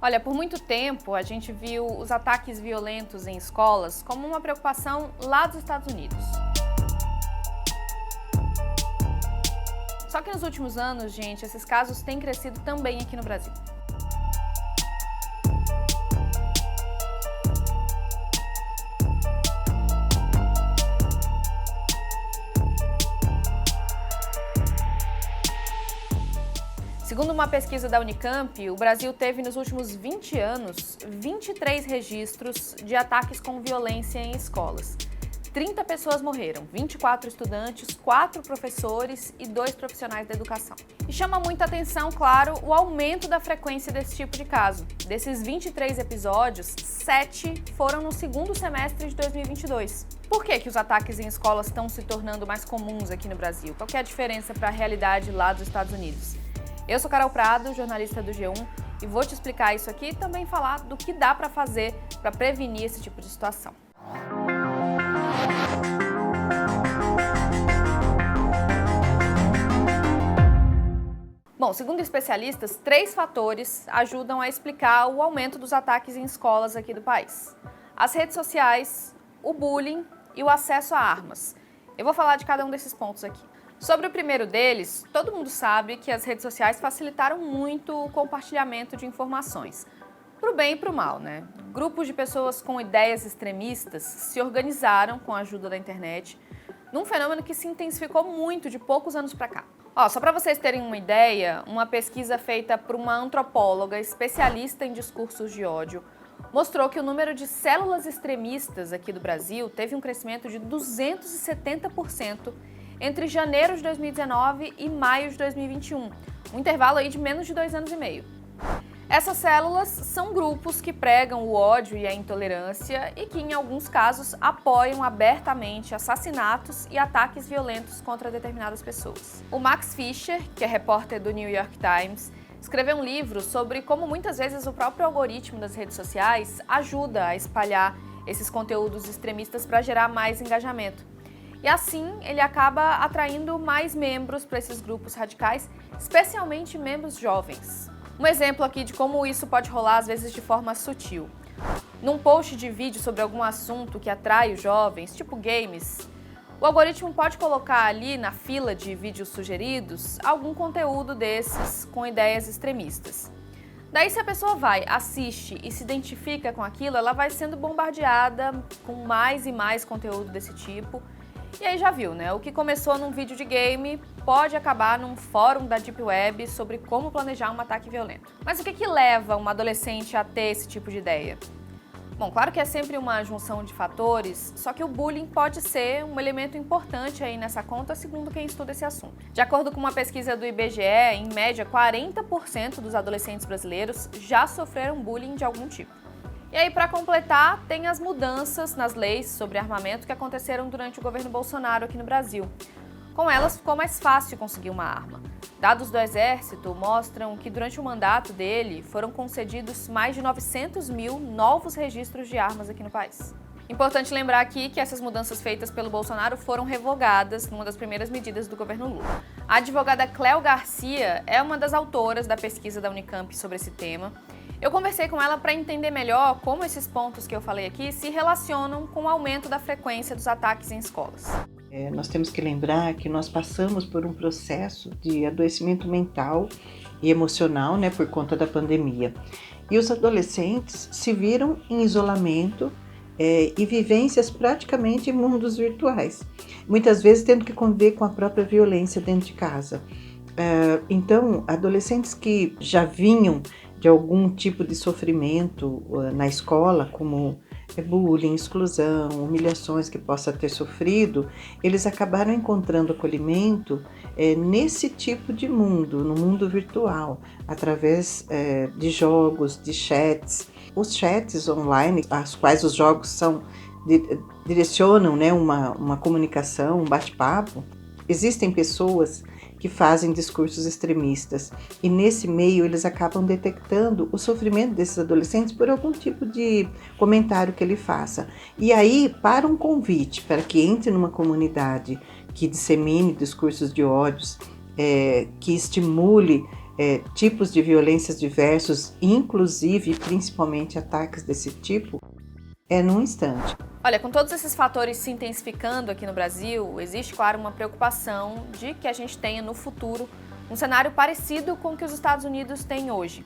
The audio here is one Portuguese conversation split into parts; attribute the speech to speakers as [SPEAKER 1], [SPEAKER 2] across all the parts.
[SPEAKER 1] Olha, por muito tempo a gente viu os ataques violentos em escolas como uma preocupação lá dos Estados Unidos. Só que nos últimos anos, gente, esses casos têm crescido também aqui no Brasil. Segundo uma pesquisa da Unicamp, o Brasil teve nos últimos 20 anos 23 registros de ataques com violência em escolas. 30 pessoas morreram, 24 estudantes, 4 professores e 2 profissionais da educação. E chama muita atenção, claro, o aumento da frequência desse tipo de caso. Desses 23 episódios, 7 foram no segundo semestre de 2022. Por que os ataques em escolas estão se tornando mais comuns aqui no Brasil? Qual que é a diferença para a realidade lá dos Estados Unidos? Eu sou Carol Prado, jornalista do G1, e vou te explicar isso aqui e também falar do que dá para fazer para prevenir esse tipo de situação. Bom, segundo especialistas, 3 fatores ajudam a explicar o aumento dos ataques em escolas aqui do país: as redes sociais, o bullying e o acesso a armas. Eu vou falar de cada um desses pontos aqui. Sobre o primeiro deles, todo mundo sabe que as redes sociais facilitaram muito o compartilhamento de informações, para o bem e para o mal, né? Grupos de pessoas com ideias extremistas se organizaram com a ajuda da internet, num fenômeno que se intensificou muito de poucos anos para cá. Só para vocês terem uma ideia, uma pesquisa feita por uma antropóloga especialista em discursos de ódio mostrou que o número de células extremistas aqui do Brasil teve um crescimento de 270% entre janeiro de 2019 e maio de 2021, um intervalo aí de menos de 2 anos e meio. Essas células são grupos que pregam o ódio e a intolerância e que, em alguns casos, apoiam abertamente assassinatos e ataques violentos contra determinadas pessoas. O Max Fischer, que é repórter do New York Times, escreveu um livro sobre como muitas vezes o próprio algoritmo das redes sociais ajuda a espalhar esses conteúdos extremistas para gerar mais engajamento. E assim, ele acaba atraindo mais membros para esses grupos radicais, especialmente membros jovens. Um exemplo aqui de como isso pode rolar, às vezes, de forma sutil. Num post de vídeo sobre algum assunto que atrai os jovens, tipo games, o algoritmo pode colocar ali na fila de vídeos sugeridos algum conteúdo desses com ideias extremistas. Daí, se a pessoa vai, assiste e se identifica com aquilo, ela vai sendo bombardeada com mais e mais conteúdo desse tipo. E aí já viu, né? O que começou num vídeo de game pode acabar num fórum da Deep Web sobre como planejar um ataque violento. Mas o que leva uma adolescente a ter esse tipo de ideia? Bom, claro que é sempre uma junção de fatores, só que o bullying pode ser um elemento importante aí nessa conta, segundo quem estuda esse assunto. De acordo com uma pesquisa do IBGE, em média, 40% dos adolescentes brasileiros já sofreram bullying de algum tipo. E aí, para completar, tem as mudanças nas leis sobre armamento que aconteceram durante o governo Bolsonaro aqui no Brasil. Com elas, ficou mais fácil conseguir uma arma. Dados do Exército mostram que durante o mandato dele foram concedidos mais de 900 mil novos registros de armas aqui no país. Importante lembrar aqui que essas mudanças feitas pelo Bolsonaro foram revogadas numa das primeiras medidas do governo Lula. A advogada Cléo Garcia é uma das autoras da pesquisa da Unicamp sobre esse tema. Eu conversei com ela para entender melhor como esses pontos que eu falei aqui se relacionam com o aumento da frequência dos ataques em escolas.
[SPEAKER 2] Nós temos que lembrar que nós passamos por um processo de adoecimento mental e emocional, né, por conta da pandemia. E os adolescentes se viram em isolamento e vivências praticamente em mundos virtuais. Muitas vezes tendo que conviver com a própria violência dentro de casa. Então, adolescentes que já vinham de algum tipo de sofrimento na escola, como bullying, exclusão, humilhações que possa ter sofrido, eles acabaram encontrando acolhimento nesse tipo de mundo, no mundo virtual, através de jogos, de chats. Os chats online, às quais os jogos direcionam, né, uma comunicação, um bate-papo, existem pessoas que fazem discursos extremistas e nesse meio eles acabam detectando o sofrimento desses adolescentes por algum tipo de comentário que ele faça. E aí, para um convite para que entre numa comunidade que dissemine discursos de ódios, que estimule tipos de violências diversos, inclusive e principalmente ataques desse tipo, é num instante.
[SPEAKER 1] Olha, com todos esses fatores se intensificando aqui no Brasil, existe, claro, uma preocupação de que a gente tenha no futuro um cenário parecido com o que os Estados Unidos têm hoje.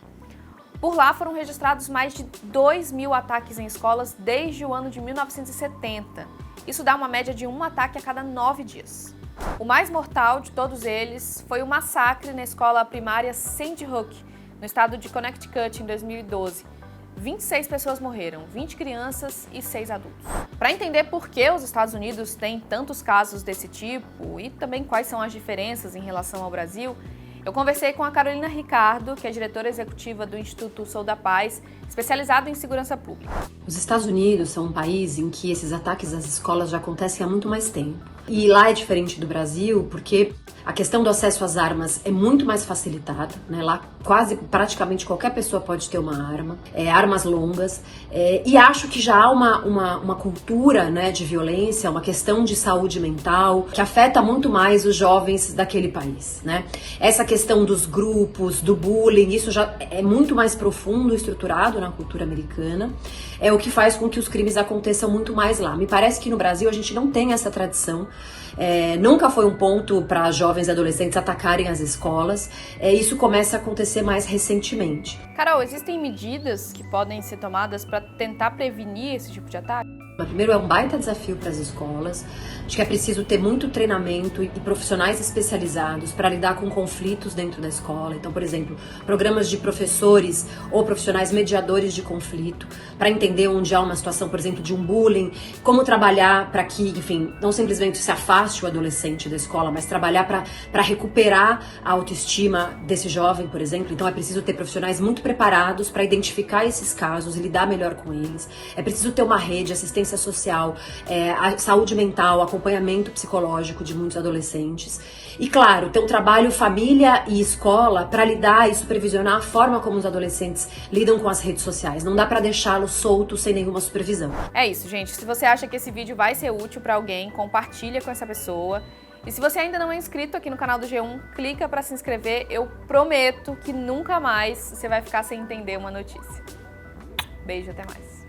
[SPEAKER 1] Por lá foram registrados mais de 2.000 ataques em escolas desde o ano de 1970. Isso dá uma média de um ataque a cada 9 dias. O mais mortal de todos eles foi o massacre na escola primária Sandy Hook, no estado de Connecticut, em 2012. 26 pessoas morreram, 20 crianças e 6 adultos. Para entender por que os Estados Unidos têm tantos casos desse tipo e também quais são as diferenças em relação ao Brasil, eu conversei com a Carolina Ricardo, que é diretora executiva do Instituto Sou da Paz, especializado em segurança pública.
[SPEAKER 3] Os Estados Unidos são um país em que esses ataques às escolas já acontecem há muito mais tempo. E lá é diferente do Brasil, porque a questão do acesso às armas é muito mais facilitada, né? Lá praticamente qualquer pessoa pode ter uma arma, armas longas, e acho que já há uma cultura, né, de violência, uma questão de saúde mental que afeta muito mais os jovens daquele país, né? Essa questão dos grupos, do bullying, isso já é muito mais profundo e estruturado na cultura americana, é o que faz com que os crimes aconteçam muito mais lá. Me parece que no Brasil a gente não tem essa tradição. Nunca foi um ponto para jovens e adolescentes atacarem as escolas. Isso começa a acontecer mais recentemente.
[SPEAKER 1] Carol, existem medidas que podem ser tomadas para tentar prevenir esse tipo de ataque?
[SPEAKER 3] Primeiro, é um baita desafio para as escolas. Acho que é preciso ter muito treinamento e profissionais especializados para lidar com conflitos dentro da escola. Então, por exemplo, programas de professores ou profissionais mediadores de conflito, para entender onde há uma situação, por exemplo, de um bullying, como trabalhar para que, enfim, não simplesmente se afaste o adolescente da escola, mas trabalhar para recuperar a autoestima desse jovem, por exemplo. Então, é preciso ter profissionais muito preparados para identificar esses casos e lidar melhor com eles. É preciso ter uma rede, assistência social, a saúde mental, acompanhamento psicológico de muitos adolescentes. E, claro, ter um trabalho família e escola para lidar e supervisionar a forma como os adolescentes lidam com as redes sociais. Não dá para deixá-los soltos sem nenhuma supervisão.
[SPEAKER 1] É isso, gente. Se você acha que esse vídeo vai ser útil para alguém, compartilha com essa pessoa. E se você ainda não é inscrito aqui no canal do G1, clica para se inscrever. Eu prometo que nunca mais você vai ficar sem entender uma notícia. Beijo, até mais.